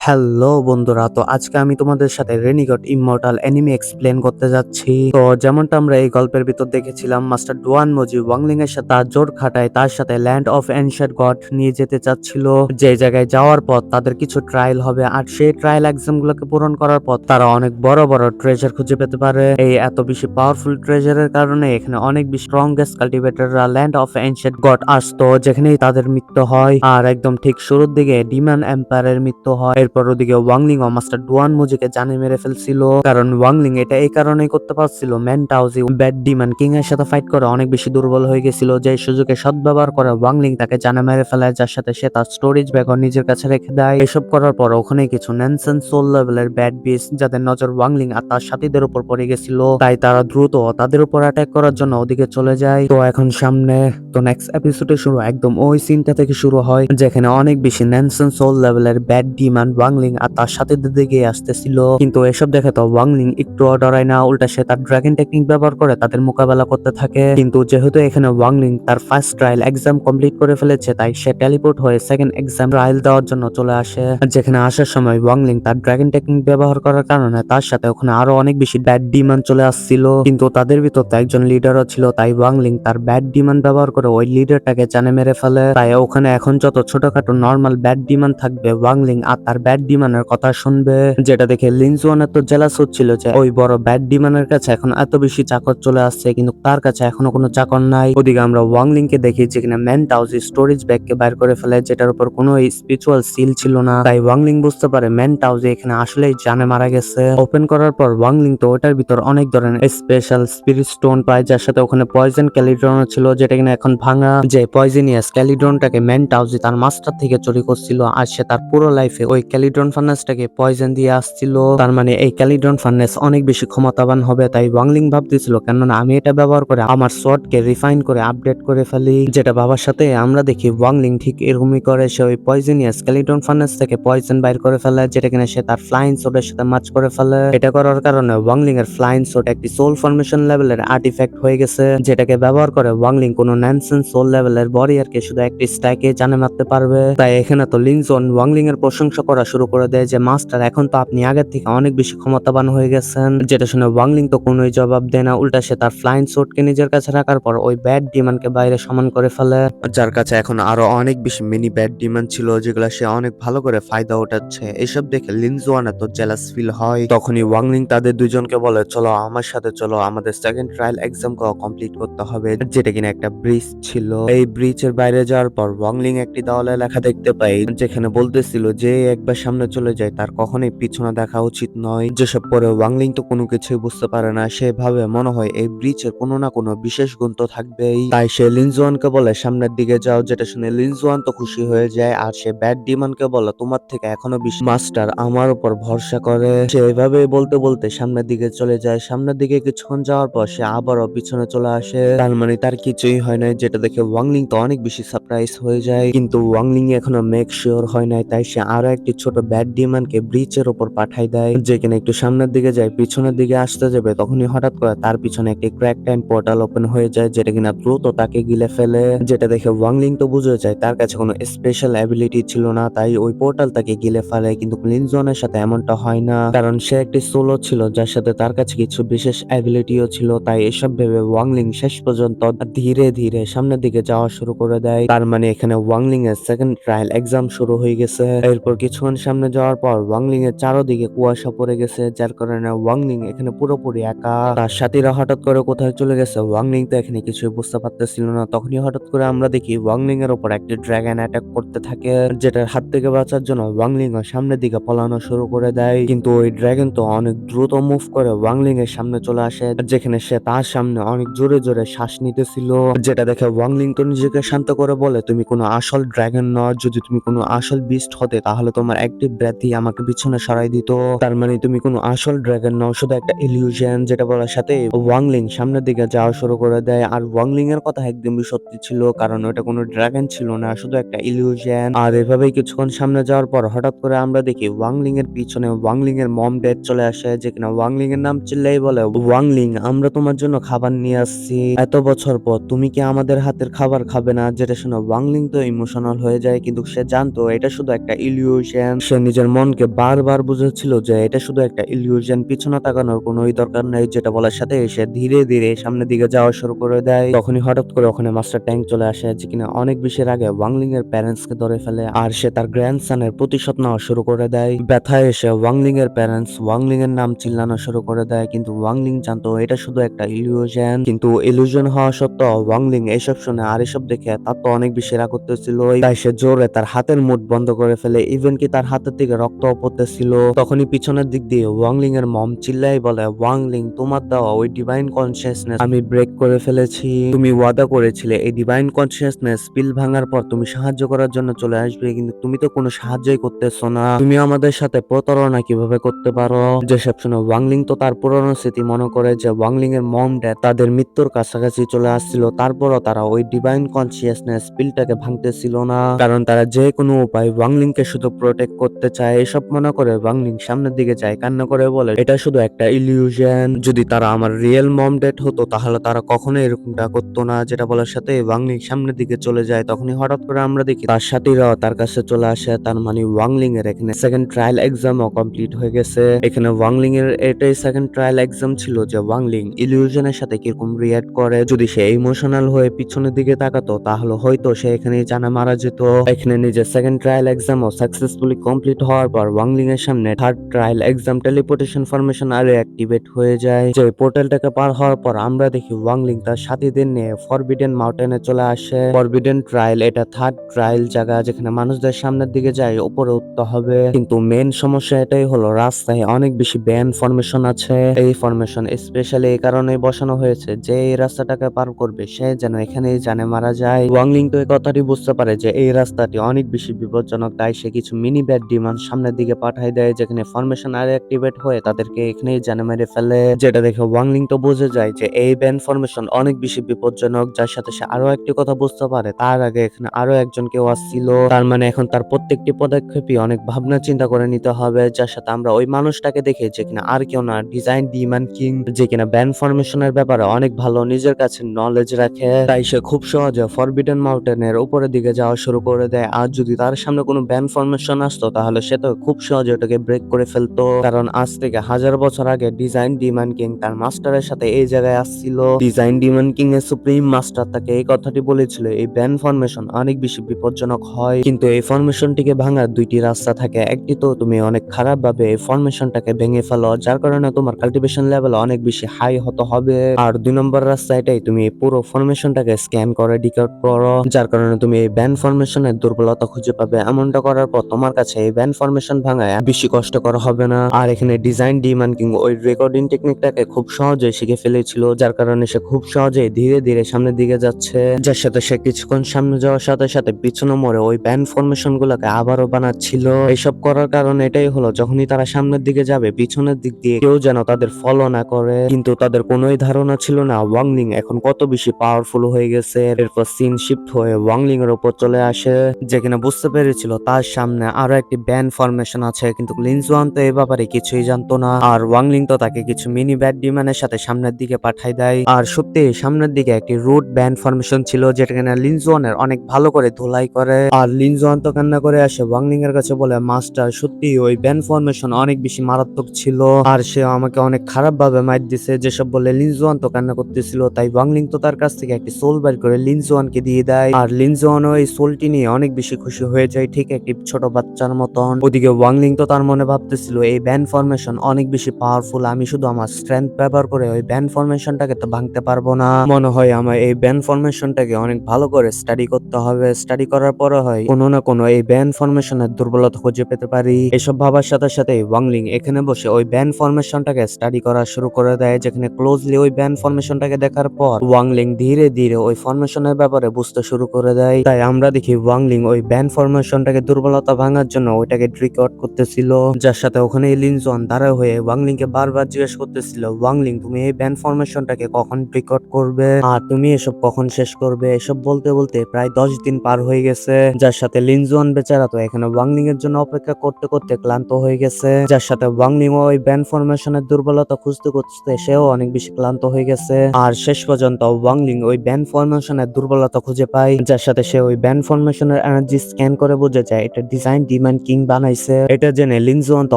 Hello বন্ধুরা, তো আজকে আমি তোমাদের সাথে রেনিগড ইমমর্টাল অ্যানিমে এক্সপ্লেন করতে যাচ্ছি। তো যেমনটা আমরা এই গল্পের ভিতর দেখেছিলাম, মাস্টার ডুয়ান মজি ওয়াংলিং এর সাথে তার জোর খাটায় তার সাথে ল্যান্ড অফ এনশিয়েন্ট গড নিয়ে যেতে চাচ্ছিল, যে জায়গায় যাওয়ার পর তাদের কিছু ট্রায়াল হবে, আর সেই ট্রায়াল এক্সাম গুলোকে পূরণ করার পর তারা অনেক বড় বড় ট্রেজার খুঁজে পেতে পারে। এই এত বেশি পাওয়ারফুল ট্রেজারের কারণে এখানে অনেক বেশি স্ট্রংগেস্ট কাল্টিভেটররা ল্যান্ড অফ এনশিয়েন্ট গড আসতো, যেখানেই তাদের মৃত্যু হয়। আর একদম ঠিক শুরুর দিকে ডিমান এম্পায়ারের মৃত্যু হয়। এরপর ওদিকে ওয়াংলিং ও মাস্টার ডুয়ান মুজিকে জানে মেরে ফেলছিল, কারণ ওয়াংলিং এটা এই কারণেই করতে পারছিল, ম্যান টাউজি ব্যাড ডিমান কিং এর সাথে ফাইট করে অনেক বেশি দুর্বল হয়ে গেছিল, যে সুযোগে সদ্ব্যবহার করে ওয়াংলিং তাকে জানে মেরে ফেলায়, যার সাথে সে তার স্টোরেজ ব্যাগও নিজের কাছে রেখে দেয়। এসব করার পর ওখানে কিছু ন্যানসেন সোল লেভেলের ব্যাড বিস, যাদের নজর ওয়াংলিং আর তার সাথীদের উপর পড়ে গেছিল, তাই তারা দ্রুত তাদের উপর অ্যাটাক করার জন্য ওদিকে চলে যায়। তো এখন সামনে তো নেক্সট এপিসোডে শুরু একদম ওই সিনটা থেকে শুরু হয়, যেখানে অনেক বেশি ন্যানসেন সোল লেভেলের ব্যাড ডিমান ওয়াংলিং আর তার সাথে দিকে আসতেছিল। কিন্তু এসব দেখে তো ওয়াংলিং একটু ডরায় না, উল্টা সে তার ড্রাগন টেকনিক ব্যবহার করে তাদের মোকাবেলা করতে থাকে। কিন্তু যেহেতু এখানে ওয়াংলিং তার ফার্স্ট ট্রায়াল এক্সাম কমপ্লিট করে ফেলেছে, তাই সে টেলিপোর্ট হয়ে সেকেন্ড এক্সাম ট্রায়াল দেওয়ার জন্য চলে আসে। যেখানে আসার সময় ওয়াংলিং তার ড্রাগন টেকনিক ব্যবহার করার কারণে তার সাথে ওখানে আরো অনেক বেশি ব্যাড ডিমান চলে আসছিল, কিন্তু তাদের ভিতর তো একজন লিডারও ছিল, তাই ওয়াংলিং তার ব্যাড ডিমান ব্যবহার করে ওই লিডারটাকে জানে মেরে ফেলে। তাই ওখানে এখন যত ছোটখাটো নর্মাল ব্যাড ডিমান থাকবে, ওয়াংলিং আর তার ব্যাড ডিমানের কথা শুনবে, যেটা দেখে লিনজুয়ানের তো জেলাস হচ্ছিল যে ওই বড় ব্যাড ডিমানের কাছে এখন এত বেশি চাকর চলে আসছে, কিন্তু তার কাছে এখনো কোনো চাকর নাই। ওদিকে আমরা ওয়াংলিং কে দেখি যেখানে ম্যান টাউজি স্টোরেজ ব্যাগ কে বাইর করে ফেলে, যেটার উপর কোনো স্পিরিচুয়াল সিল ছিল না, তাই ওয়াংলিং বুঝতে পারে ম্যান টাউজি এখানে আসলেই জানে মারা গেছে। ওপেন করার পর ওয়াংলিং তো ওটার ভিতর অনেক ধরনের স্পেশাল স্পিরিট স্টোন পায়, যার সাথে ওখানে পয়জন ক্যালিড্রন ছিল, যেটা কিনা এখন ভাঙা, যে পয়জনিয়াস ক্যালিড্রনটাকে ম্যান টাউজি তার মাস্টার থেকে চুরি করছিল, আর সে তার পুরো লাইফে ওই ক্যালিড্রন ফার্নেসটাকে পয়জন দিয়ে আসছিল। তার মানে এই ক্যালিড্রন ফার্নেস অনেক বেশি ক্ষমতাবান হবে, তাই ওয়াংলিং ভাবতেছিল কেননা আমি এটা ব্যবহার করে আমার সোয়ার্ডকে রিফাইন করে আপডেট করে ফেলি, যেটা ভাবার সাথে আমরা দেখি ওয়াংলিং ঠিক এরকমই করে। সে ওই পয়জনিয়াস ক্যালিড্রন ফার্নেস থেকে পয়জন বাইর করে ফেলে, যেটা কিনা সে তার ফ্লাইং সোর্ডের সাথে ম্যাচ করে ফেলে। এটা করার কারণে ওয়াংলিং এর ফ্লাইং সোর্ড একটি সোল ফরমেশন লেভেলের আর্টিফ্যাক্ট হয়ে গেছে, যেটাকে ব্যবহার করে ওয়াংলিং কোনো ন্যানসেন সোল লেভেলের ওয়ারিয়রকে শুধু একটি স্ট্যাকে জানে মারতে পারবে। তাই এখানে তো লিনজন ওয়াংলিং এর প্রশংসা করা শুরু করে দেয় যে মাস্টার, এখন তো আপনি আগের থেকে অনেক বেশি ক্ষমতাবান হয়ে গেছেন। যেটা শুনে ওয়াংলিং তো কোনোই জবাব দেয় না, উল্টা সে তার ফ্লাইং সোর্ডকে নিজের কাছে রাখার পর ওই ব্যাড ডিমান্ডকে বাইরে সমান করে ফেলে, যার কাছে এখন আরো অনেক বেশি মিনি ব্যাড ডিমান্ড ছিল, যেগুলো সে অনেক ভালো করে ফায়দা উঠাচ্ছে। এসব দেখে লিনজোয়ানের তো জেলাস ফিল হয়। তখনই ওয়াংলিং তাদের দুজনকে বলে, চলো আমার সাথে চলো, আমাদের সেকেন্ড ট্রায়াল এক্সাম কমপ্লিট করতে হবে, যেটা কিনা একটা ব্রিজ ছিল। এই ব্রিজের বাইরে যাওয়ার পর ওয়াংলিং একটি দেওয়ালে লেখা দেখতে পাই, যেখানে বলতেছিল যে একবার সামনে চলে যায় তার কখনোই পিছনে দেখা উচিত নয়। যেসব পরে ওয়াংলিং তো কোনো কিছুই বুঝতে পারে না, সে ভাবে মনে হয় এই ব্রিজের কোনো না কোনো বিশেষ গুণ তো থাকবেই, তাই সে লিনজুয়ানকে বলে সামনের দিকে যাও, যেটা শুনে লিনজুয়ান তো খুশি হয়ে যায়। আর সে ব্যাড ডিমানকে বলে তোমার থেকে এখনো বেশি মাস্টার আমার উপর ভরসা করে। সে এভাবে বলতে বলতে সামনের দিকে চলে যায়। সামনের দিকে কিছুক্ষণ যাওয়ার পর সে আবারও পিছনে চলে আসে, তার মানে তার কিছুই হয় নাই, যেটা দেখে ওয়াংলিং তো অনেক বেশি সারপ্রাইজ হয়ে যায়। কিন্তু ওয়াংলিং এখনো মেক শিওর হয় নাই, তাই সে আরো একটি ছোট ব্যাড ডিমানকে ব্রিজের উপর পাঠাই দেয়, যেখানে একটু সামনের দিকে যায়। পিছনের দিকে আসতে যাবে তখনই হঠাৎ করে তার পিছনে একটি ক্র্যাক টাইম পোর্টাল ওপেন হয়ে যায়, যেটা কিনা দ্রুত তাকে গিলে ফেলে। যেটা দেখে ওয়াংলিং তো বুঝে যায় তার কাছে কোনো স্পেশাল অ্যাবিলিটি ছিল না, তাই ওই পোর্টাল তাকে গিলে ফেলে। কিন্তু লিনজনের সাথে এমনটা হয় না, কারণ সে একটি সোলো ছিল যার সাথে তার কাছে কিছু বিশেষ অ্যাবিলিটিও ছিল। তাই এসব ভেবে ওয়াংলিং শেষ পর্যন্ত ধীরে ধীরে সামনের দিকে যাওয়া শুরু করে দেয়। তার মানে এখানে ওয়াংলিং এর সেকেন্ড ট্রায়াল এক্সাম শুরু হয়ে গেছে। এরপর কিছুক্ষণ সামনে যাওয়ার পর ওয়াংলিং এর চারদিকে কুয়াশা পড়ে গেছে, যার কারণে ওয়াংলিং এখানে পুরোপুরি একা। তার সাথীরা হঠাৎ করে কোথায় চলে গেছে ওয়াংলিং তো এখানে কিছুই বুঝতে পারতেছিল না। তখনই হঠাৎ করে আমরা দেখি ওয়াংলিং এর উপর একটি ড্রাগন অ্যাটাক করতে থাকে, যেটার হাত থেকে বাঁচার জন্য ওয়াংলিং সামনের দিকে পালানো শুরু করে দেয়। কিন্তু ওই ড্রাগন তো অনেক দ্রুত মুভ করে ওয়াংলিং এর সামনে চলে আসে, যেখানে সে তার সামনে অনেক জোরে জোরে শ্বাস নিতেছিল, যেটা দেখে ওয়াংলিং তো নিজেকে শান্ত করে বলে, তুমি কোনো আসল ড্রাগন নয়, যদি তুমি কোনো আসল বিস্ট হতে তাহলে তোমার অ্যাক্টিভ ব্রেথই আমাকে পিছনে সরাই দিত। তার মানে তুমি কোনো আসল ড্রাগন নও, শুধু একটা ইলিউশন। যেটা বলার সাথে ওয়াংলিং সামনের দিকে যাওয়া শুরু করে দেয়। আর ওয়াংলিং এর কথা একদমই সত্যি ছিল, কারণ ওটা কোনো ড্রাগন ছিল না, শুধু একটা ইলিউশন। আর এভাবেই কিছুক্ষণ সামনে যাওয়ার পর হঠাৎ করে আমরা দেখি ওয়াংলিং এর পিছনে ওয়াংলিং এর মম ড্যাড চলে আসে, যেখানে ওয়াংলিং এর নাম চিল্লাই বলে, ওয়াংলিং আমরা তোমার জন্য খাবার নিয়ে আসছি, এত বছর পর তুমি কি আমাদের হাতের খাবার খাবে না? যেটা শুনে ওয়াংলিং তো ইমোশনাল হয়ে যায়, কিন্তু সে জানতো এটা শুধু একটা ইলিউশন। ইলিউশন। সে নিজের মনকে বারবার বুঝাচ্ছিল যে এটা শুধু একটা ইলিউশন, পিছনে তাকানোর কোনোই দরকার নাই, যেটা বলার সাথে সে ধীরে ধীরে সামনের দিকে যাওয়া শুরু করে দেয়। তখনই হঠাৎ করে ওখানে মাস্টার ট্যাঙ্ক চলে আসে, যে কিনা অনেক বেশি আগে ওয়াংলিং এর প্যারেন্টস কে ধরে ফেলে, আর সে তার গ্র্যান্ডসনের প্রতিশোধ নেওয়া শুরু করে দেয়। ব্যথায় এসে ওয়াংলিং এর প্যারেন্টস ওয়াংলিং এর নাম চিল্লানো শুরু করে দেয়, কিন্তু ওয়াংলিং জানতো এটা শুধু একটা ইলিউশন। কিন্তু ইলিউশন হওয়া সত্ত্বেও ওয়াংলিং এসব শুনে আর এসব দেখে তার তো অনেক বেশি রাগ করতেছিল, তাই সে জোরে তার হাতের মুঠ বন্ধ করে ফেলে, ইভেন কি তার হাতের থেকে রক্ত পড়তেছিল। তখনই পিছনের দিক দিয়ে ওয়াংলিং এর মম চিল্লাই বলে, ওয়াংলিং, তোমার দেওয়া ওই ডিভাইন কনসিয়াসনেস আমি ব্রেক করে ফেলেছি। তুমি ওয়াদা করেছিলে এই ডিভাইন কনসিয়াসনেস পিল ভাঙার পর তুমি সাহায্য করার জন্য চলে আসবে, কিন্তু তুমি তো কোনো সাহায্যই করতেছো না। তুমি আমাদের সাথে প্রতারণা কিভাবে করতে পারো? যেসব শুনে ওয়াংলিং তো তার পুরনো স্মৃতি মনে করে যে ওয়াংলিং এর মম ড্যাড তাদের মৃত্যুর কাছাকাছি চলে আসছিল, তারপরও তারা ওই ডিভাইন কনসিয়াসনেস পিলটাকে ভাঙতেছিল না, কারণ তারা যে কোনো উপায় ওয়াংলিং কে শুধু প্রোটেক্ট করতে চায়। এসব মনে করে ওয়াংলিং সামনের দিকে যায়, কান্না করে বলে এটা শুধু একটা ইলিউশন, যদি তারা আমার রিয়েল মম ড্যাড হতো তাহলে তারা কখনোই এরকমটা করতো না। যেটা বলার সাথে ওয়াংলিং সামনের দিকে চলে যায়। তখনই হঠাৎ করে আমরা দেখি তার সাথীরাও তার কাছে চলে আসে, তার মানে ওয়াংলিং এর এখানে সেকেন্ড ট্রায়াল এক্সামও কমপ্লিট হয়ে গেছে। এখানে ওয়াংলিং এর এটাই সেকেন্ড ট্রায়াল এক্সাম ছিল যে ওয়াংলিং ইলিউশনের সাথে কিরকম রিয়াক্ট করে। যদি সে ইমোশনাল হয়ে পিছনের দিকে তাকাতো তাহলে হয়তো সে এখানেই জানা মারা যেত। এখানে নিজের সেকেন্ড ট্রায়াল এক্সামও সাকসেসফুলি কমপ্লিট হওয়ার পর ওয়াংলিং এর সামনে third trial exam teleportation formation আরে অ্যাক্টিভেট হয়ে যায়। যে পোর্টালটাকে পার হওয়ার পর আমরা দেখি ওয়াংলিং তার সাথীদের নিয়ে ফরবিডেন মাউন্টেনে চলে আসে। ফরবিডেন ট্রায়াল এটা থার্ড ট্রায়াল জায়গা যেখানে মানুষদের সামনের দিকে যায় উপরে উঠতে হবে, কিন্তু মেন সমস্যা এটাই হলো রাস্তায় অনেক বেশি ব্যান ফরমেশন আছে। এই ফরমেশন স্পেশালি এই কারণে বসানো হয়েছে যে এই রাস্তাটাকে পার করবে সে যেন এখানেই জানে মারা যায়। ওয়াংলিং তো এই কথাটি বুঝতে পারে যে এই রাস্তাটি অনেক বেশি বিপজ্জনক, তাই সে কিছু মিনি ব্যাড ডিমান্ড সামনের দিকে পাঠায় দেয়, যেখানে ফরমেশন আর অ্যাক্টিভেট হয়ে তাদেরকে এখানেই জানে মেরে ফেলে। যেটা দেখে ওয়াংলিং তো বুঝে যায় যে এই ব্যান ফরমেশন অনেক বেশি বিপজ্জনক, যার সাথে সে আরো একটি কথা বুঝতে পারে, তার আগে এখানে আরো একজন কেউ আসছিল। তার মানে এখন তার প্রত্যেকটি পদক্ষেপই অনেক ভাবনা চিন্তা করে নিতে হবে, যার সাথে আমরা ওই মানুষটাকে দেখে যে কিনা আর কেউ না, ডিজাইন ডিমান কিং, যে কিনা ব্যান ফরমেশনের ব্যাপারে অনেক ভালো নিজের কাছে নলেজ রাখে। তাই সে খুব সহজে ফরবিডেন মাউন্টেনের উপরের দিকে যাওয়া শুরু করে দেয়। আর যদি তার সামনে কোনো ব্যান ফরমেশন আসতো তাহলে সে তো খুব সহজে ওটাকে ব্রেক করে ফেলতো, কারণ আজ থেকে 1000 বছর আগে ডিজাইন ডিমান কিং তার মাস্টারের সাথে এই জায়গায় আসছিল। ডিজাইন ডিমান কিং এর সুপ্রিম মাস্টার তাকে এই কথাটি বলেছিল এই ব্যান ফরমেশন অনেক বেশি বিপজ্জনক হয়, কিন্তু এই ফরমেশনটিকে ভাঙার দুইটি রাস্তা থাকে। একটি তো তুমি অনেক খারাপ ভাবে এই ফরমেশনটাকে ভেঙে ফেলো, যার কারণে তোমার কাল্টিভেশন লেভেল অনেক বেশি হাই হতে হবে। আর 2 নম্বর রাস্তা এটাই, তুমি এই পুরো ফরমেশনটাকে স্ক্যান করে ডিকোড করো, যার কারণে তুমি এই ব্যান ফরমেশনের দুর্বলতা খুঁজে পাবে। এমনটা করার পর তোমার কাছে এই ব্যান ফরমেশন ভাঙায় বেশি কষ্টকর হবে না। আর এখানে ডিজাইন ডিমান কিং ওই রেকর্ডিং টেকনিকটাকে খুব সহজেই শিখে ফেলেছিল, যার কারণে সে খুব সহজেই ধীরে ধীরে সামনের দিকে যাচ্ছে, যার সাথে সে কিছুক্ষণ সামনে যাওয়ার সাথে সাথে পিছনে মোড়ে ওই ব্যান ফরমেশন গুলাকে আবারও বানাচ্ছিল। এইসব করার কারণ এটাই হলো যখনই তারা সামনের দিকে যাবে পিছনের দিক দিয়ে কেউ যেন তাদের ফলো না করে, কিন্তু তাদের কোনোই ধারণা ছিল না ওয়াংলিং এখন কত বেশি পাওয়ারফুল হয়ে গেছে। এরপর সিন শিফট হয়ে ওয়াংলিং এর উপর চলে আসে, যেখানে বুঝতে পেরেছিল তার সামনে আরো একটি ব্যান ফরমেশন আছে, কিন্তু লিনজুয়ান তো এই ব্যাপারে কিছুই জানতো না। আর ওয়াংলিং তো তাকে কিছু মিনি ব্যাড ডিমানের সাথে সামনের দিকে পাঠাই দেয়। আর সত্যি সামনের দিকে একটি রুট ব্যান ফরমেশন ছিল, যেটা কিনা লিনজুয়ানের অনেক ভালো করে ধুলাই করে। আর লিনজুয়ান তো কান্না করে আসে ওয়াংলিং এর কাছে, বলে মাস্টার সত্যি ওই ব্যান ফরমেশন অনেক বেশি মারাত্মক ছিল, আর সে আমাকে অনেক খারাপ ভাবে মাইর দিছে। যেসব বলে লিনজুয়ান তো কান্না করতেছিল, তাই ওয়াংলিং তো তার কাছ থেকে একটি সোল বের করে লিনজুয়ানকে দিয়ে দেয়। আর লিনজুয়ানও এই সোলটি নিয়ে অনেক বেশি খুশি হয়ে যায়, ঠিক একটি ছোট বাচ্চার মতন। ওদিকে ওয়াংলিং তো তার মনে ভাবতেছিল এই ব্যান ফরমেশন অনেক বেশি পাওয়ারফুল, আমি শুধু আমার স্ট্রেংথ ব্যবহার করে ওই ব্যান ফরমেশনটাকে তো ভাঙতে পারবো না। মনে হয় আমার এই ব্যান ফরমেশনটাকে অনেক ভালো করে স্টাডি করতে হবে, স্টাডি করার পরে হয় কোনো না কোনো এই ব্যান ফরমেশনের দুর্বলতা খুঁজে পেতে পারি। এসব ভাবার সাথে সাথে ওয়াংলিং এখানে বসে ওই ব্যান ফরমেশনটাকে স্টাডি করা শুরু করে দেয়, যেখানে ক্লোজলি ওই ব্যান ফরমেশনটাকে দেখার পর ওয়াংলিং ধীরে ধীরে ওই ফরমেশনের ব্যাপারে বুঝতে শুরু করে দেয়। তাই আমরা দেখি ওয়াংলিং ওই ব্যান ফরমেশনটাকে দুর্বলতা ভাঙার জন্য ওইটাকে রিকর্ড করতেছিল, যার সাথে ওখানে লিনজুয়ান দাঁড়া হয়ে ওয়াংলিং কে বারবার জিজ্ঞেস করতেছিল, ওয়াংলিং তুমি এই ব্যান ফরমেশনটাকে কখন রিকর্ড করবে আর তুমি এসব কখন শেষ করবে? এসব বলতে বলতে প্রায় 10 দিন পার হয়ে গেছে, যার সাথে লিনজুয়ান বেচারা তো এখানে ওয়াংলিং এর জন্য অপেক্ষা করতে করতে ক্লান্ত হয়ে গেছে, যার সাথে ওয়াংলিং ওই ব্যান ফরমেশনের দুর্বলতা খুঁজতে খুঁজতে সেও অনেক বেশি ক্লান্ত হয়ে গেছে। আর শেষ পর্যন্ত ওয়াংলিং ওই ব্যান ফরমেশনের দুর্বলতা খুঁজে পায়, যার সাথে সে ওই ব্যান ফরমেশনের এনার্জি স্ক্যান করে বুঝে যায় এটা ডিজাইন ডিমান্ড কিং বানাইছে। এটা জেনে লিনজুয়ান তো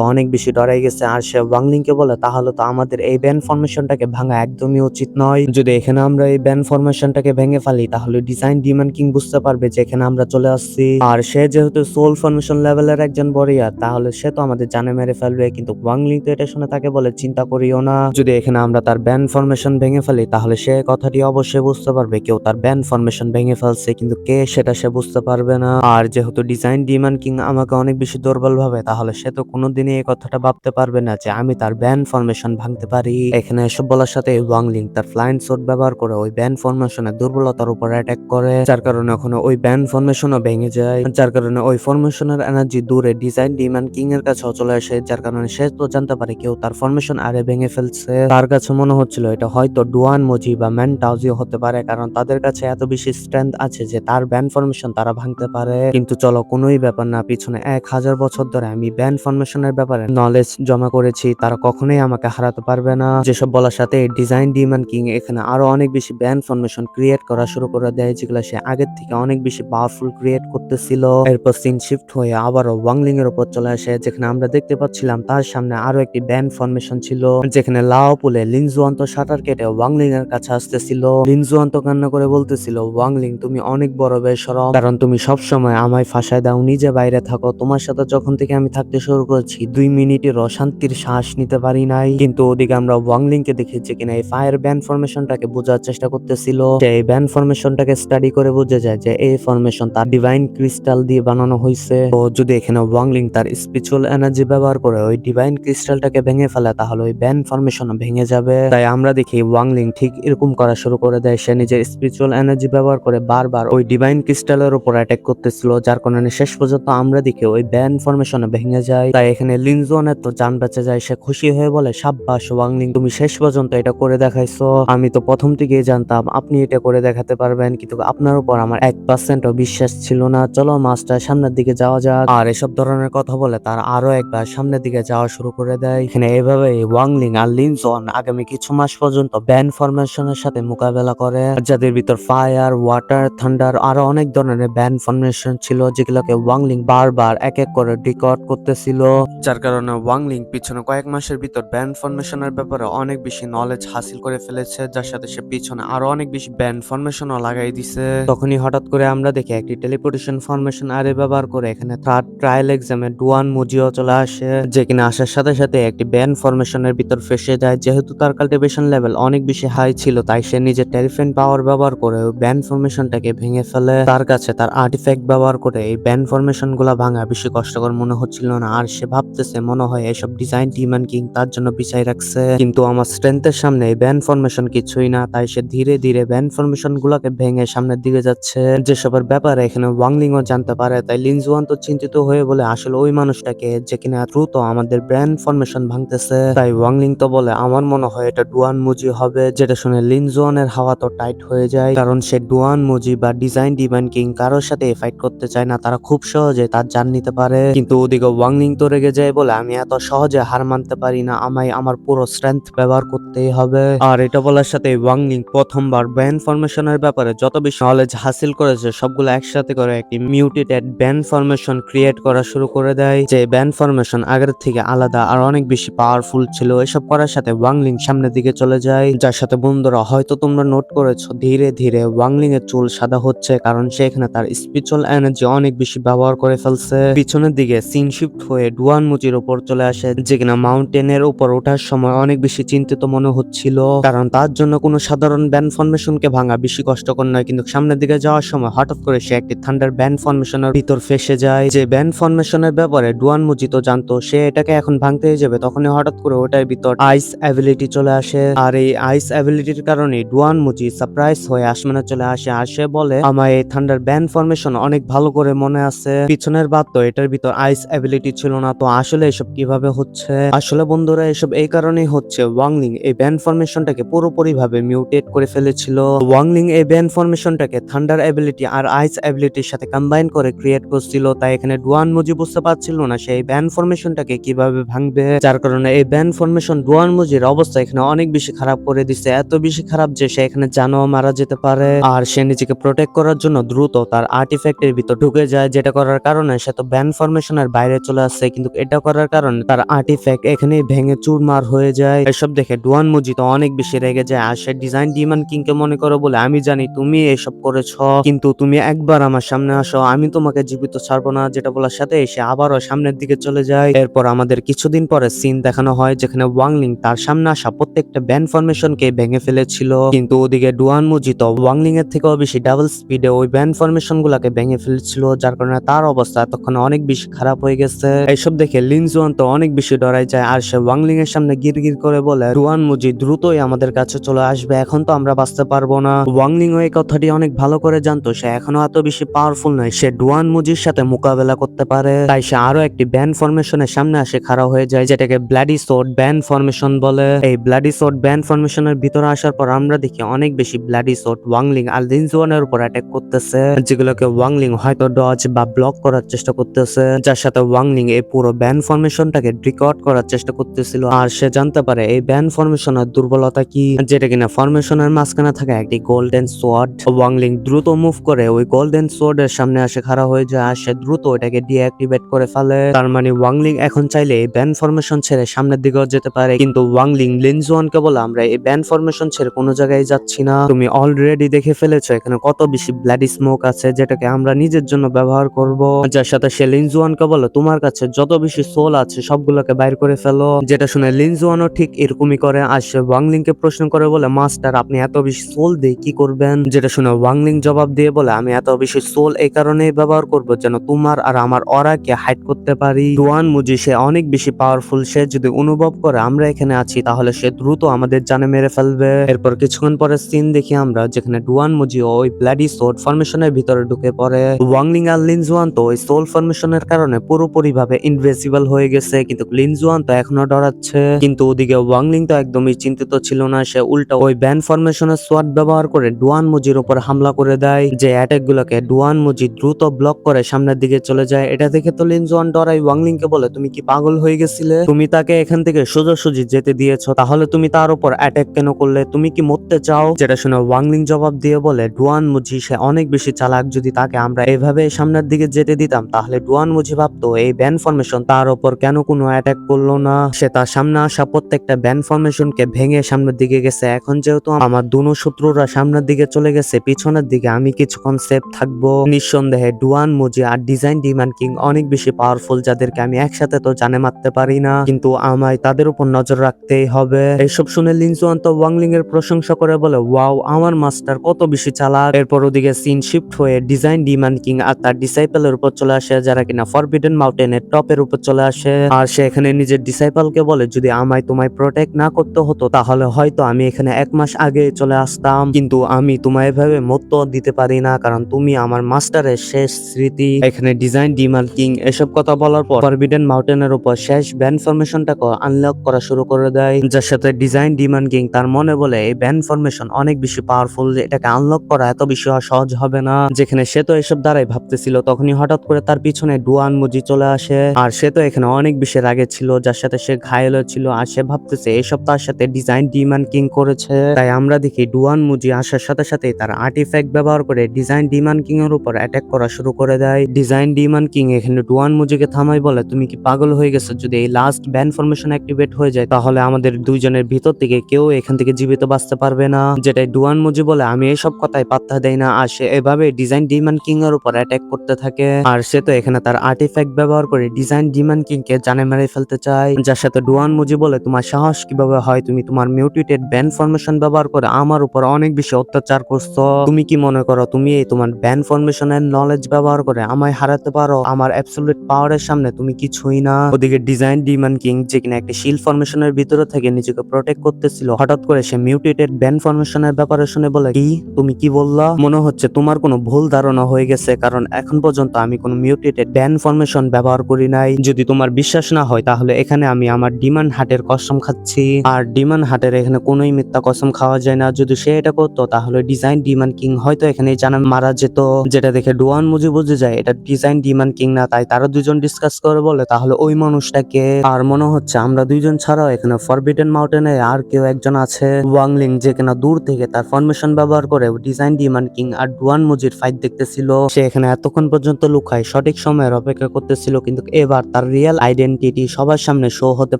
অনেক বেশি ডরাই গেছে আর সে ওয়াংলিং কে বলে তাহলে তো আমাদের এই ব্যান্ড ফরমেশনটাকে ভাঙা একদমই উচিত নয়। যদি এখানে আমরা এই ব্যান্ড ফরমেশনটাকে ভেঙে ফেলি তাহলে ডিজাইন ডিমান্ড কিং বুঝতে পারবে যে এখানে আমরা চলে আসছি। আর সে যেহেতু সোল ফরমেশন লেভেলের একজন বরিয়ার তাহলে সে তো আমাদের জানে মেরে ফেলবে। কিন্তু ওয়াংলিং তো এটা শুনে তাকে বলে চিন্তা করিও না, যদি এখানে আমরা তার ব্যান্ড ফরমেশন ভেঙে ফেলি তাহলে সে কথাটি অবশ্যই বুঝতে পারবে কেউ তার ব্যান্ড ফরমেশন ভেঙে ফেলছে, কিন্তু কে সেটা সে বুঝতে পারবে না। আর যেহেতু ডিজাইন ডিমান্ড কিং আমাকে অনেক বেশি দুর্বল ভাবে তাহলে সে তো কোনোদিনই এই কথাটা ভাবতে পারবে না যে আমি তার ব্যান্ড ফরমেশন ভাঙতে পারি। এখানে এসব বলার সাথে ওয়াংলিং তার ফ্লাইং শট ব্যবহার করে ওই ব্যান্ড ফরমেশনের দুর্বলতার উপর অ্যাটাক করে, যার কারণে ওখানে ওই ব্যান্ড ফরমেশনও ভেঙে যায়। যার কারণে ওই ফরমেশনের এনার্জি দূরে ডিজাইন ডিমান্ড কিং এর কাছেও চলে আসে, যার কারণে সে তো জানতে পারে কেউ তার ফরমেশন আরে ভেঙে ফেলছে। তার কাছে মনে হচ্ছিল এটা হয়তো ডুয়ান মোজি বা ম্যান টাউজিও হতে পারে, কারণ তাদের কাছে এত বেশি স্ট্রেংথ আছে যে তার ব্যান্ড ফরমেশন তারা ভাঙতে পারে। কিন্তু চলো কোনোই ব্যাপার না, পিছনে 1000 বছর ধরে আমি ব্যান্ড ফরমেশনের ব্যাপারে নলেজ জমা করেছি, তারা কখনোই আমাকে হারাতে পারবে না। যেসব বলার সাথে ডিজাইন ডিমান্ড কিং এখানে আরো অনেক বেশি ব্যান্ড ফরমেশন ক্রিয়েট করা শুরু করে দেয়, যেগুলো সে আগের থেকে অনেক বেশি পাওয়ারফুল ক্রিয়েট করতেছিল। এরপর সিন শিফট হয়ে আবারও ওয়াংলিং এর উপর চলে আসে, যেখানে আমরা দেখতে পাচ্ছিলাম তার সামনে আরো একটি ব্যান্ড ফরমেশন ছিল, যেখানে লাও পুলে লিনজুয়ান তো শাটার কেটে ওয়াংলিং এর কাছে আসতেছিল। লিনজুয়ান তো কান্না করে বলতেছিল, ওয়াংলিং তুমি অনেক বড় বেশরম, কারণ তুমি সব সময় আমায় ফাঁসায় দাও, নিজে বাইরে থাকো। তোমার সাথে যখন থেকে আমি থাকতে শুরু করেছি 2 মিনিটের অশান্তির শ্বাস নিতে পারি নাই। কিন্তু ওদিকে আমরা ওয়াংলিং কে দেখেছি কিনা এই ফায়ার ব্যান্ড ফরমেশনটাকে বোঝার চেষ্টা করতেছিল। সে এই ব্যান্ড ফরমেশনটাকে স্টাডি করে বুঝে যায় যে এই ফরমেশন তার ডিভাইন ক্রিস্টাল দিয়ে বানানো হয়েছে। তো যদি এখানে ওয়াংলিং তার স্পিরিচুয়াল এনার্জি ব্যবহার করে ওই ডিভাইন ক্রিস্টালটাকে ভেঙে ফেলে তাহলে ওই ব্যান্ড ফরমেশন ভেঙে যাবে। তাই আমরা দেখি ওয়াংলিং ঠিক এরকম করা শুরু করে দেয়, সে নিজের স্পিরিচুয়াল এনার্জি ব্যবহার করে বারবার ওই ডিভাইন ক্রিস্টালের উপর অ্যাটাক করতেছিল, যার কারণে শেষ পর্যন্ত আমরা দেখি ওই ব্যান্ড ফরমেশন ভেঙে যায়। তাই এখানে লিনজুয়ানের তো জান বেঁচে যায়, সে খুশি হয়ে বলে সাব্বাস ওয়াংলিং, তুমি শেষ পর্যন্ত এটা করে দেখাইছো। আমি তো প্রথম থেকেই জানতাম আপনি এটা করে দেখাতে পারবেন, কিন্তু আপনার উপর আমার 1%ও বিশ্বাস ছিল না। চলো মাস্টার সামনের দিকে যাওয়া যাক। আর এসব ধরনের কথা বলে তার আরো একবার সামনের দিকে যাওয়া শুরু করে দেয়। এখানে এভাবে ওয়াংলিং আর লিনজুয়ান আগামী কিছু মাস পর্যন্ত ব্যান্ড ফরমেশনের সাথে মোকাবেলা করে, যাদের ভিতর ফায়ার, ওয়াটার, থান্ডার আরো অনেক ধরনের ব্যান্ড ফরমেশন ছিল, যেগুলোকে ওয়াংলিং বারবার এক এক করে ডিকোড করতেছিল। যার কারণে ওয়াংলিং পিছনে কয়েক মাসের ভিতর ব্যান্ড ফরমেশনের ব্যাপারে অনেক বেশি নলেজ হাসিল করে ফেলেছে, যার সাথে সে পিছনে আরো অনেক বেশি ব্যান্ড ফরমেশনও লাগাই দিছে। তখনই হঠাৎ করে আমরা দেখি একটি টেলিপোর্টেশন ফরমেশন আরে ব্যবহার করে এখানে থার্ড ট্রায়াল এক্সামে ডুয়ান মুজিও চলে আসে, যে কিনা আসার সাথে সাথে একটি ব্যান্ড ফরমেশনের ভিতর ফেসে যায়। যেহেতু তার কাল্টিভেশন লেভেল অনেক বেশি হাই ছিল তাই সে নিজের টেরিফাইন পাওয়ার ব্যবহার করে ব্যান্ড ফরমেশনটাকে ভেঙে ফেলে। তার কাছে তার আর্টিফ্যাক্ট ব্যবহার করে এই ব্যান্ড ফরমেশন গুলা ভাঙা বেশি কষ্টকর মনে হচ্ছিল না, আর সে ভাবতেছে মনে হয় এসব ডিজাইন ডিমান্ড কিং তার জন্য বিছাই রাখছে, কিন্তু আমার স্ট্রেংথের সামনে এই ব্যান্ড ফরমেশন কিছুই না। তাই সে ধীরে ধীরে ব্যান্ড ফরমেশন গুলাকে ভেঙে সামনের দিকে যাচ্ছে, যেসবের ব্যাপারে এখানে ওয়াংলিংও জানতে পারে। তাই লিনজুয়ান তো চিন্তিত হয়ে বলে আসলে ওই মানুষটাকে যে কিনা দ্রুত আমাদের ব্যান্ড ফরমেশন ভাঙতেছে। তাই ওয়াংলিং তো বলে আমার মনে হয় এটা ডুয়ান মুজি হবে, যেটা শুনে লিনজুয়ানের হাওয়া তো টাইট হয়ে যায়, কারণ সে ডুয়ান মুজি বা ডিজাইন ডিমান্ড কিং কারোর সাথে ফাইট করতে চায় না, তারা খুব সহজে তার জান নিতে পারে। কিন্তু ওদিকে ওয়াংলিং তো রেগে যায়, বলে আমি এত সহজে হার মানতে পারি না, আমায় আমার পুরো স্ট্রেংথ ব্যবহার করতেই হবে। আর এটা বলার সাথে ওয়াংলিং প্রথমবার ব্যান্ড ফরমেশনের ব্যাপারে যত বেশি নলেজ হাসিল করেছে সবগুলো একসাথে করে একটি মিউটেটেড ব্যান্ড ফরমেশন ক্রিয়েট করা শুরু করে দেয়, যে ব্যান্ড ফরমেশন আগের থেকে আলাদা আর অনেক বেশি পাওয়ারফুল ছিল। এসব করার সাথে ওয়াংলিং সামনের দিকে চলে যায়, যার সাথে বন্ধুরা হয়তো তোমরা নোট করেছো ধীরে ধীরে ওয়াংলিং এর চুল সাদা হচ্ছে, কারণ সে এখানে তার স্পিরিচুয়াল এনার্জি অনেক বেশি ব্যবহার করে ফেলছে। পিছনের দিকে সিন শিফট হয়ে ডুয়ান মুজির উপর চলে আসে, যে কিনা মাউন্টেনের উপর ওঠার সময় অনেক বেশি চিন্তিত মনে হচ্ছিল, কারণ তার জন্য কোনো সাধারণ ব্যান্ড ফরমেশনকে ভাঙা বেশি কষ্টকর নয়। কিন্তু সামনের দিকে যাওয়ার সময় হঠাৎ করে সে একটি থান্ডার ব্যান্ড ফরমেশনের ভিতর ফেসে যায়, যে ব্যান্ড ফরমেশনের ব্যাপারে ডুয়ান মুজি তো জানতো, সে এটাকে এখন ভাঙতে যাবে, তখনই হঠাৎ করে ওটার ভিতর আইস অ্যাবিলিটি চলে আসে। আর এই আইস অ্যাবিলিটির কারণে ডুয়ান মুজি সারপ্রাইজ হয়ে আসমানে চলে আসে, আর সে বলে আমার এই থান্ডার ব্যান্ড ফরমেশন অনেক ভালো করে মনে আছে, পিছনের বাদ তো এটার ভিতর আইস অ্যাবিলিটি ছিল না। তো আসলে এসব কিভাবে হচ্ছে? আসলে বন্ধুরা এসব এই কারণেই হচ্ছে, ওয়াংলিং এই ব্যান্ড ফরমেশনটাকে পুরোপুরি ভাবে মিউটেট করে ফেলেছিল। ওয়াংলিং এই ব্যান্ড ফরমেশনটাকে থান্ডার অ্যাবিলিটি আর আইস অ্যাবিলিটির সাথে কম্বাইন করে ক্রিয়েট করছিল, তাই এখানে ডুয়ান মুজি বুঝতে পারছিল না সেই ব্যান্ড ফরমেশনটাকে কিভাবে ভাঙবে, যার কারণে এই ব্যান্ড ফরমেশন ডুয়ান মুজির অবস্থা এখানে অনেক বেশি খারাপ করে দিছে, এত বেশি খারাপ যে সে এখানে জানও মারা যেতে পারে। আর সে নিজেকে প্রোটেক্ট করার জন্য দ্রুত তার আর্টিফ্যাক্টের ভিতর ঢুকে যায়, যেটা করার কারণে সে তো ব্যান ফরমেশনের বাইরে চলে আসছে, কিন্তু এটা করার কারণে তার আর্টিফ্যাক্ট এখানেই ভেঙে চুরমার হয়ে যায়। এসব দেখে ডুয়ান মুজি তো অনেক বেশি রেগে যায় আর সে ডিজাইন ডিমান কিং কে মনে করো বলে, আমি জানি তুমি এসব করেছো, কিন্তু তুমি একবার আমার সামনে আসো, আমি তোমাকে জীবিত ছাড়বো না। যেটা বলার সাথে সে আবারও সামনের দিকে চলে যায়। এরপর আমাদের কিছুদিন পরে সিন দেখানো হয় যেখানে ওয়াংলিং তার সামনে আসা প্রত্যেকটা ব্যান ফরমেশনকে ভেঙে ফেলেছিল, কিন্তু ওদিকে ডুয়ান মুজি তো ওয়াংলিং এর থেকেও বেশি ডাবল স্পিডে ওই ব্যান ফরমেশন গুলাকে ভেঙে ফেলছিল, যার কারণে তার অবস্থা এতক্ষণ অনেক বেশি খারাপ হয়ে গেছে। এইসব দেখে লিনজুয়ান তো অনেক বেশি ডরাই যায় আর সে ওয়াংলিং এর সামনে গিরগির করে বলে, ডুয়ান মুজি দ্রুতই আমাদের কাছে চলে আসবে, এখন তো আমরা বাঁচতে পারবো না। ওয়াংলিং এই কথাটি অনেক ভালো করে জানতো, সে এখনো এত বেশি পাওয়ারফুল নয়, সে ডুয়ান মুজির সাথে মোকাবেলা করতে পারে। তাই সে আরো একটি ব্যান ফরমেশনের সামনে আসে খাড়া হয়ে যায়, যেটাকে ব্লাডি সোর্ড ব্যান ফরমেশন বলে। এই ব্লাডি সোর্ড ব্যান ফরমেশনের ভিতরে আসার পর আমরা দেখি অনেক বেশি ব্লাডি সোর্ড ওয়াংলিং আর লিনজুয়ানের উপর অ্যাটাক করতেছে, যেগুলোকে ওয়াংলিং হয়তো ডজ বা ব্লক করার চেষ্টা করতেছে, যার সাথে ওয়াংলিং এই পুরো ব্যান ফরমেশনটাকে রিকভার করার চেষ্টা করতেছিল। আর সে জানতে পারে এই ব্যান ফরমেশনের দুর্বলতা কি, যেটা কিনা ফরমেশনের মাঝখানে থাকা একটি গোল্ডেন সোয়ার্ড। ওয়াংলিং দ্রুত মুভ করে ওই গোল্ডেন সোয়ার্ড এর সামনে আসে খাড়া হয়ে যায় আর সে দ্রুত এটাকে ডিঅ্যাক্টিভেট করে ফেলে। তার মানে ওয়াংলিং এখন চাইলে এই ব্যান ফরমেশন ছেড়ে সামনের দিকেও যেতে পারে, কিন্তু ওয়াংলিং লিনজুয়ানকে বলে, আমরা এই ব্যান ফরমেশন ছেড়ে কোনো জায়গায় যাচ্ছি না, তুমি অলরেডি দেখে ফেলেছো এখানে কত বেশি ব্লাডি স্মোক আছে, যেটাকে আমরা নিজের জন্য ব্যবহার করব। যার সাথে সে লিনজুয়ানকে বলে, তোমার কাছে যত বেশি সোল আছে সবগুলোকে বাইর করে ফেলো। যেটা শুনে লিনজুয়ানও ঠিক এরকমই করে আর সে ওয়াংলিং কে প্রশ্ন করে বলে, মাস্টার আপনি এত বেশি সোল দিয়ে কি করবেন? যেটা শুনে ওয়াংলিং জবাব দিয়ে বলে, আমি এত বেশি সোল এই কারণেই ব্যবহার করব যেন তোমার আর আমার অরাকে হাইড করতে পারি। ডুয়ান মুজি সে অনেক বেশি পাওয়ারফুল, সে যদি অনুভব করে আমরা এখানে আছি তাহলে সে দ্রুত আমাদের জানে মেরে ফেলবে। এরপর কিছুক্ষণ পরে সিন দেখি আমরা যেখানে ডুয়ান মুজি ওই ব্লাডি সোর্ড ফরমেশনের ভিতরে ঢুকে পড়ে। ওয়াংলিং আর লিনজুয়ান তো ওই সোল ফরমেশনের কারণে পুরোপুরি ভাবে ইনভিজিবল হয়ে গেছে, কিন্তু লিনজুয়ান তো এখনো ডরাচ্ছে। কিন্তু ওদিকে ওয়াংলিং তো একদমই চিন্তিত ছিল না, সে উল্টা ওই ব্যান ফরমেশনের সোয়ার্ড ব্যবহার করে ডুয়ান মুজির উপর হামলা করে দেয়, যে অ্যাটাক গুলোকে ডুয়ান মুজি দ্রুত ব্লক করে সামনের দিকে চলে যায়। এটা দেখে তো লিনজুয়ান ডরাই ওয়াংলিং কে বলে, তুমি কি পাগল হয়ে গেছিলে? তুমি তাকে এখান থেকে সোজাসুজি যেতে দিয়েছো, তাহলে তুমি তার উপর অ্যাটাক কেন করলে? তুমি কি মরতে চাও? যেটা শুনে ওয়াংলিং জবাব দিয়ে বলে, ডুয়ান মুজি সে অনেক বেশি চালাক, যদি তাকে আমরা এভাবে সামনের দিকে যেতে দিতাম তাহলে ডুয়ান মুজি ভাবতো এই ব্যান ফরমেশন তার উপর কেন কোনো অ্যাটাক করলো না। সে তার সামনে আসা প্রত্যেকটা ব্যান ফরমেশনকে ভেঙে সামনের দিকে গেছে। এখন যেহেতু আমার দুনো শত্রুরা সামনের দিকে চলে গেছে, পিছনের দিকে আমি কিছুক্ষণ সেফ থাকবো। নিঃসন্দেহে ডুয়ান মুজি আর ডিজাইন ডিমান কিং অনেক বেশি পাওয়ারফুল, যাদেরকে আমি একসাথে তো জানে মারতে পারি না, কিন্তু আমায় তাদের উপর নজর রাখতেই হবে। এইসব শুনে লিনজুয়ান তো ওয়াংলিং এর প্রশংসা করে বলে, ওয়াও আমার মাস্টার কত বেশি চালাক। এরপর ওদিকে সিন শিফট হয়ে ডিজাইন ডিমান কিং আর তার ডিসাইপলের উপর চলে আসে, যারা কিনা ফরবিডেন মাউন্টেনের টপের উপর চলে আসে। আর সে এখানে নিজের ডিসাইপলকে বলে, যদি আমায় তোমায় প্রোটেক্ট না করতে হতো তাহলে হয়তো আমি এখানে 1 মাস আগে চলে আসতাম, কিন্তু আমি তোমায় এভাবে মতো দিতে পারি না, কারণ তুমি আমার মাস্টারের শেষ স্মৃতি। এখানে ডিজাইন ডিমান কিং এসব কথা বলার পর ফরবিডেন মাউন্টেনের উপর শেষ ব্যান ফরমেশনটাকে আনলক করা শুরু করে দেয়, যার সাথে ডিজাইন ডিমান কিং তার মনে বলে এই ব্যান ফরমেশন অনেক বেশি পাওয়ারফুল, এটাকে আনলক করা এত বেশি সহজ হবে না। যেখানে সে তো এসব দ্বারাই ভাবতেছিল, তখনই হঠাৎ করে তার পিছনে ডুয়ান মুজি চলে আসে আর সে তো এখানে অনেক বেশি রাগে ছিল, যার সাথে সে ঘায়েল ছিল আর সে ভাবতেছে এসব তার সাথে ডিজাইন ডিমান কিং করেছে। তাই আমরা দেখি ডুয়ান মুজি আসার সাথে সাথে তার আর্টিফ্যাক্ট ব্যবহার করে ডিজাইন ডিমান কিং এর উপর অ্যাটাক করা শুরু করে দেয়। ডিজাইন ডিমান কিং এখানে ডুয়ান মুজিকে থামাই বলে, তুমি কি পাগল হয়ে গেছো? যদি এই লাস্ট ব্যান ফরমেশন অ্যাক্টিভেট হয়ে যায় তাহলে আমাদের দুইজনের ভিতর থেকে কেউ এখান থেকে জীবিত বাঁচতে পারবে না। যেটাই ডুয়ান মুজি বলে, আমি এসব কথায় পাত্তা দেই না। আর সে এভাবে ডিজাইন ডিমান কিং এর উপর অ্যাটাক করতে থাকে আর সে তো এখানে তার আর্টিফ্যাক্ট ব্যবহার করে ডিজাইন ডিমান কিং কে জানে মেরে ফেলতে চায়, যার সাথে ডুয়ান মুজি বলে, তোমার সাহস কিভাবে হয়? তুমি তোমার মিউটেটেড ব্যান ফরমেশন ব্যবহার করে আমার উপর অনেক বেশি অত্যাচার করছো। তুমি কি মনে করো তুমি এই তোমার ব্যান ফরমেশনের নলেজ ব্যবহার করে আমায় হারাতে পারো? আমার অ্যাবসলিউট পাওয়ারের সামনে তুমি কিছুই না। ওদিকে ডিজাইন ডিমান কিং যে কিনা একটা শিল ফরমেশনের ভিতরে থেকে নিজেকে প্রোটেক্ট করতেছিল, হঠাৎ করে সে মিউটেটেড ব্যান ফরমেশনের ব্যাপারে শুনে বলে, কি তুমি কি বললা? মনে হচ্ছে তোমার কোনো ভুল ধারণা হয়ে গেছে, কারণ এখন পর্যন্ত আমি কোনো মিউটেটেড ব্যান ফরমেশন ব্যবহার করি নাই। যদি তোমার বিশ্বাস না হয় তাহলে এখানে আমি আমার ডিমান হাটের কসম খাচ্ছি, আর ডিমান হাটের এখানে কোনোই মিথ্যা কসম খাওয়া যায় না। যদি সে এটা করতো তাহলে ডিজাইন ডিমান কিং হয়তো এখানে জানা মারা যেত। যেটা দেখে ডুয়ান মুজি বুঝে যায় এটা ডিজাইন ডিমান কিং না, তাই তারা দুজন ডিসকাস করে বলে, তাহলে ওই মানুষটাকে। আর মনে হচ্ছে আমরা দুইজন ছাড়াও এখানে ফরবিডেন মাউন্টেনে আর কেউ একজন আছে। ওয়াংলিং যে কিনা দূর থেকে তার ফরমেশন ব্যবহার করে ডিজাইন ডিমান কিং আর ডুয়ান মুজির ফাইট দেখতেছিল, সে এখানে এতক্ষণ পর্যন্ত লুকায় সঠিক সময়ের অপেক্ষা করতেছিল, কিন্তু এবার তার রিয়েল আইডেন্টিটি সবার সামনে শো হতে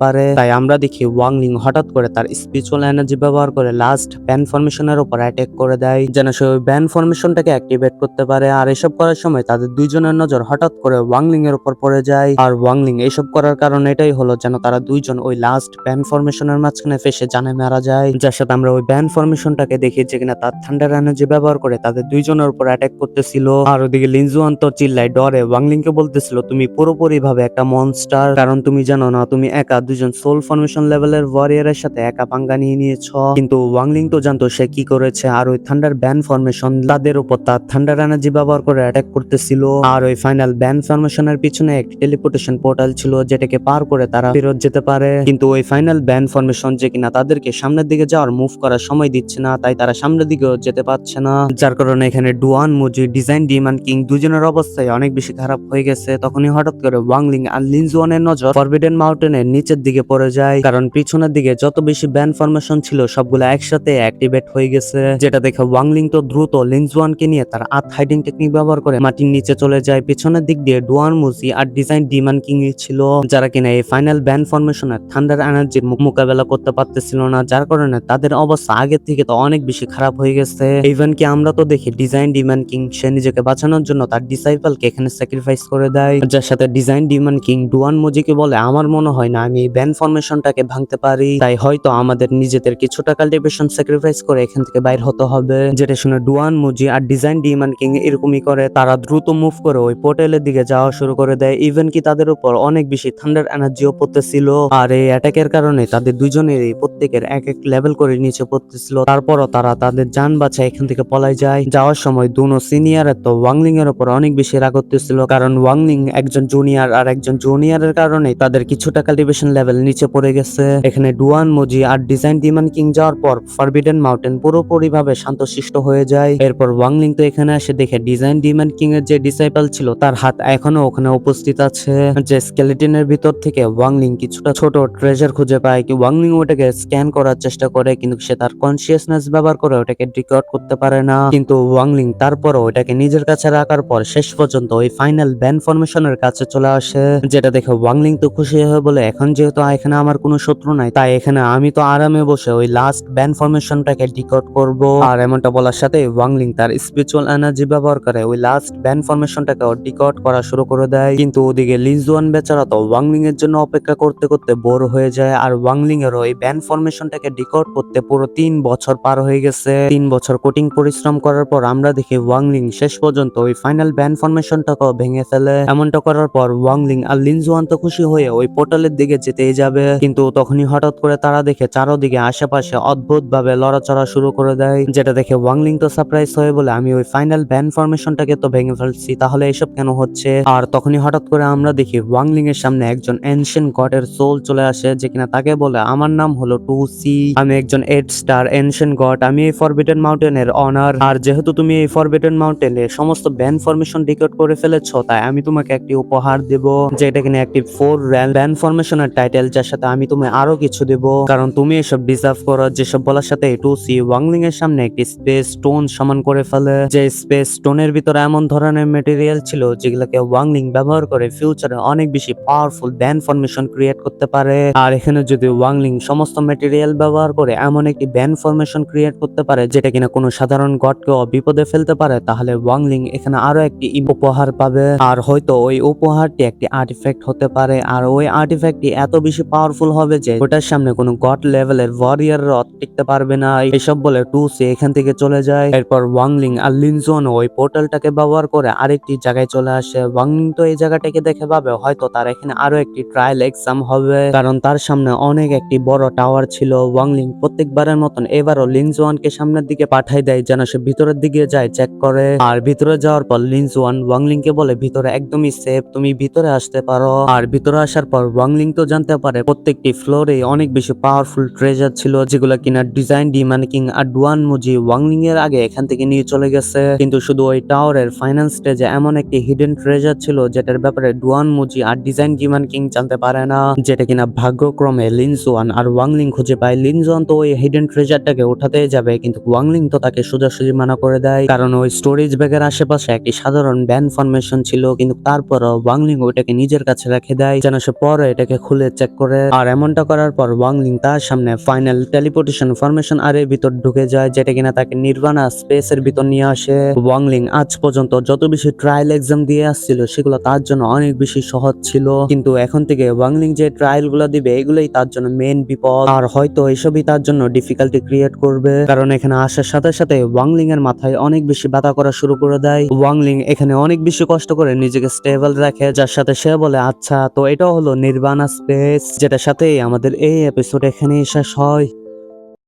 পারে। তাই আমরা দেখি ওয়াংলিং হঠাৎ করে তার স্পিরিচুয়াল এনার্জি ব্যবহার করে লাস্ট ব্যান ফরমেশনের উপর অ্যাটাক করে দেয়, যেন সে ওই ব্যান ফরমেশনটাকে অ্যাক্টিভেট করতে পারে। আর এসব করার সময় তাদের দুইজনের নজর হঠাৎ করে ওয়াংলিং এর উপর পড়ে যায়। আর ওয়াংলিং এসব করার কারণ এটাই হলো যেন তারা দুইজন ওই লাস্ট ব্যান ফরমেশনের মাঝখানে ফেসে জানে মারা যায়, যার সাথে আমরা ওই ব্যান ফরমেশনটাকে দেখি যেখানে তার থান্ডার এনার্জি ব্যবহার করে তাদের দুইজনের উপর অ্যাটাক করতেছিল। আর ওদিকে লিনজুয়ান তো চিল্লায় ডরে ওয়াংলিং কে বলতেছিল, তুমি পুরোপুরি ভাবে একটা মনস্টার, কারণ তুমি জানো না তুমি একা দুজন সোল ফরমেশন লেভেলের ওয়ারিয়ারের সাথে একা পাঙ্গা নিয়ে নিয়েছো। কিন্তু ওয়াংলিং তো জানতো সে কি করেছে। আর ওই থান্ডার ব্যান ফরমেশন তাদের উপর তার থান্ডার এনার্জি ব্যবহার করে অ্যাটাক করতেছিল। আর ওই ফাইনাল ব্যান ফরমেশনের পিছনে একটি টেলিপোর্টেশন পোর্টাল ছিল যেটাকে পার করে তারা ফেরত যেতে পারে। কিন্তু ওই ফাইনাল ব্যান ফরমেশন যে কিনা তাদেরকে সামনের দিকে যাওয়ার মুভ করার সময় দিচ্ছে না, তাই তারা সামনের দিকেও যেতে পারছে না, যার কারণে এখানে ডুয়ান মুজি ডিজাইন ডিমান কিং দুজনের অবস্থায় অনেক বেশি খারাপ হয়ে গেছে। তখনই হঠাৎ করে ওয়াংলিং আর লিনজুয়ানের নজর ফরবিডেন মাউন্টেনের নিচের দিকে পড়ে যায়, কারণ পিছনের দিকে যত বেশি ব্যান ফরমেশন ছিল সবগুলো একসাথে অ্যাক্টিভেট হয়ে গেছে, যেটা দেখে ওয়াংলিং তো দ্রুত লিনজুয়ানকে নিয়ে তার আর্থ হাইডিং টেকনিক ব্যবহার করে মাটির নিচে চলে যায়। পিছনের দিক দিয়ে ডুয়ান মুজি আর ডিজাইন ডিমান কিং ছিল, যারা কিনা এই ফাইনাল ব্যান ফরমেশনের থান্ডার এনার্জির মোকাবেলা করতে পারতেছিল না, যার কারণে তাদের অবস্থা আগের থেকে তো অনেক বেশি খারাপ হয়ে গেছে। ইভেন কি আমরা তো দেখি ডিজাইন ডিমান কিং সে নিজেকে বাঁচানোর জন্য তার ডিসাইপলকে এখানে স্যাক্রিফাইস করে দেয়, যার সাথে ডিজাইন ডিমান কিং ডুয়ান মুজিকে বলে, আমার মনে হয় না আমি এই ব্যান ফরমেশনটাকে ভাঙতে পারি, তাই হয়তো আমাদের নিজেদের কিছুটা কাল্টিভেশন স্যাক্রিফাইস করে এখান থেকে বাইর হতে হবে। যেটা শুনে ডুয়ান মুজি আর ডিজাইন ডিমান কিং এরকমই করে, তারা দ্রুত মুভ করে ওই পোর্টালের দিকে যাওয়া শুরু করে দেয়। ইভেন কি তাদের উপর অনেক বেশি থান্ডার এনার্জিও পড়তেছিল, আর এই অ্যাটাকের কারণে তাদের দুজনেরই প্রত্যেকের এক এক লেভেল করে নিচে পড়তেছিল। তারপরও তারা তাদের যান বাঁচায় এখান থেকে পলাই যায়। যাওয়ার সময় দুনো সিনিয়রের তো ওয়াংলিং এর উপর অনেক বেশি রাগ করতেছিল, কারণ ওয়াংলিং একজন জুনিয়র আর একজন জুনিয়রের কারণে তাদের কিছুটা কাল্টিভেশন লেভেল নিচে পড়ে গেছে। এখানে ডুয়ান মুজি আর ডিজাইন ডিমান কিং যাওয়ার পর ফরবিডেন মাউন্টেন পুরোপুরি ভাবে শান্তশিষ্ট হয়ে যায়। এরপর ওয়াংলিং তো এখানে এসে দেখে ডিজাইন ডিমান কিং এর যে ডিসাইপল ছিল তার হাত এখনো ওখানে উপস্থিত আছে, যে স্কেলেটনের ভিতর থেকে ওয়াংলিং কিছুটা ছোট ট্রেজার খুঁজে পায়। কি ওয়াংলিং ওটাকে স্ক্যান করার চেষ্টা করে, কিন্তু সে তার কনসিয়াসনেস ব্যবহার করে ওটাকে ডিকোড করতে পারে না। কিন্তু ওয়াংলিং তারপরও ওটাকে নিজের কাছে রাখার পর শেষ পর্যন্ত ওই ফাইনাল ব্যান ফরমেশনের কাছে চলে আসে, যেটা দেখে ওয়াংলিং তো খুশি হয়ে বলে, এখন যেহেতু এখানে আমার কোনো শত্রু নাই, তাই এখানে আমি তো আরামে বসে ওই লাস্ট ব্যান ফরমেশনটাকে ডিকোড করব। আর এমনটা বলার সাথে ওয়াংলিং তার স্পিরিচুয়াল এনার্জি ব্যবহার করে ওই লাস্ট ব্যান ফরমেশনটাকে ডিকোড করা শুরু করে দেয়। কিন্তু ওদিকে লিনজুয়ান বেচারা তো ওয়াংলিং এর জন্য অপেক্ষা করতে করতে বোর হয়ে যায়। আর ওয়াংলিং এর ওই ব্যান ফরমেশনটাকে ডিকোড করতে পুরো 3 বছর পার হয়ে গেছে। 3 বছর কঠিন পরিশ্রম করার পর আমরা দেখি ওয়াংলিং শেষ পর্যন্ত ওই ফাইনাল ব্যান ফরমেশনটাকেও ভেঙে ফেলে। এমনটা করার পর ওয়াংলিং আর লিনজুয়ান তো খুশি হয়ে ওই পোর্টালের দিকে যেতেই যাবে, কিন্তু তখনই হঠাৎ করে তারা দেখে চারদিকে আশেপাশে অদ্ভুত ভাবে লড়াচড়া শুরু করে দেয়, যেটা দেখে ওয়াংলিং তো সারপ্রাইজ হয়ে বলে, আমি ওই ফাইনাল ব্যান ফরমেশনটাকে তো ভেঙে ফেলছি, তাহলে এসব কেন হচ্ছে? আর তখনই হঠাৎ করে আমরা দেখি ওয়াংলিং এর সামনে একজন এনশিয়েন্ট গডের সোল চলে আসে, যে কিনা তাকে বলে, আমার নাম হলো 2C, আমি একজন 8 স্টার এনশিয়েন্ট গড, আমি এই ফরবিডেন মাউন্টেনের অনার, আর যেহেতু তুমি এই ফরবিডেন মাউন্টেনে সমস্ত ব্যান ফরমেশন ডিকোড করে ফেলেছো, তাই আমি তোমাকে একটি উপহার দেব, যেটা কিনা একটি 4 ব্যান ফরমেশনের টাইটেল, যার সাথে আমি তুমি আরো কিছু দেব, কারণ তুমি এসব ডিজার্ভ করো। যেসব বলার সাথে 2C ওয়াংলিং এর সামনে একটি স্পেস স্টোন সমান করে ফেলে, যে স্পেস স্টোনের ভিতরে এমন ধরনের মেটেরিয়াল ছিল যেগুলোকে ওয়াংলিং ব্যবহার করে ফিউচারে অনেক বেশি পাওয়ারফুল ব্যান ফরমেশন ক্রিয়েট করতে পারে। আর এখানে যদি ওয়াংলিং সমস্ত মেটেরিয়াল ব্যবহার করে এমন একটি ব্যান ফরমেশন ক্রিয়েট করতে পারে যেটা কিনা কোনো সাধারণ গডকেও বিপদে ফেলতে পারে, তাহলে ওয়াংলিং এখানে আরো একটি উপহার পাবে। আর হয়তো ওই উপহারটি একটি আর্টিফ্যাক্ট হতে পারে, আর ওই আর্টিফ্যাক্টটি এত বেশি পাওয়ারফুল হবে যে ওটার সামনে কোনো গড লেভেলের ওয়ারিয়ার টিকতে পারবে না। এসব বলে 2C এখান থেকে চলে যায়। এরপর ওয়াংলিং আর লিনজুয়ান ওই পোর্টালটাকে ব্যবহার করে আরেকটি জায়গায় চলে আসে। ওয়াংলিং তো এই জায়গাটাকে দেখে ভাবে হয়তো তার এখানে আরো একটি ট্রায়াল এক্সাম হবে, কারণ তার সামনে অনেক একটি বড় টাওয়ার ছিল। ওয়াংলিং প্রত্যেকবারের মতন এবারও লিনজুয়ানকে সামনের দিকে পাঠাই দেয় যেন সে ভিতরের দিকে যায় চেক করে। আর ভিতরে যাওয়ার পর লিনজুয়ান ওয়াংলিং কে বলে, ভিতরে একদমই সেফ, তুমি ভিতরে আসতে পারো। আর ভিতরে আসার পর ওয়াংলিং তো জানতে পারে প্রত্যেকটি ফ্লোরে অনেক বেশি পাওয়ারফুল ট্রেজার ছিল, যেগুলো কিনা ডিজাইন ডিমান কিং আর ডুয়ান মুজি ওয়াংলিং এর আগে এখান থেকে নিয়ে চলে গেছে। কিন্তু শুধু ওই টাওয়ারের ফাইনাল স্টেজে এমন একটি হিডেন ট্রেজার ছিল যেটার ব্যাপারে ডুয়ান মুজি আর ডিজাইন ডিমান কিং জানতে পারে না, যেটা কিনা ভাগ্যক্রমে লিনজুয়ান আর ওয়াংলিং খুঁজে পায়। লিনজুয়ান তো ওই হিডেন ট্রেজারটাকে উঠাতে যাবে, কিন্তু ওয়াংলিং তো তাকে সোজাসুজি মানা করে দেয়, কারণ ওই স্টোরেজ ব্যাগের আশেপাশে একটি সাধারণ ব্যান ফরমেশন ইনফরমেশন ছিল, কিন্তু তারপরও ওয়াংলিং ওইটাকে নিজের কাছে রেখে দেয় যেন সে পরে এটাকে খুলে চেক করে। আর এমনটা করার পর ওয়াংলিং তার সামনে ফাইনাল টেলিপোর্টেশন ফরমেশন আরের ভিতর ঢুকে যায়, যেটা কিনা তাকে নির্বাণা স্পেসের ভিতর নিয়ে আসে। ওয়াংলিং আজ পর্যন্ত যত বেশি ট্রায়াল এক্সাম দিয়ে আসছিল সেগুলো তার জন্য অনেক বেশি সহজ ছিল, কিন্তু এখন থেকে ওয়াংলিং যে ট্রায়াল গুলো দিবে এগুলোই তার জন্য মেন বিপদ। আর হয়তো এসবই তার জন্য ডিফিকাল্টি ক্রিয়েট করবে, কারণ এখানে আসার সাথে সাথে ওয়াংলিং এর মাথায় অনেক বেশি ব্যথা করা শুরু করে দেয়। ওয়াংলিং এখানে অনেক বেশি কষ্ট করে নিজেকে স্টেবল রাখে, যার সাথে সে বলে আচ্ছা তো এটা হলো নির্বাণা স্পেস, যেটার সাথেই আমাদের এই এপিসোড এখানেই শেষ হয়।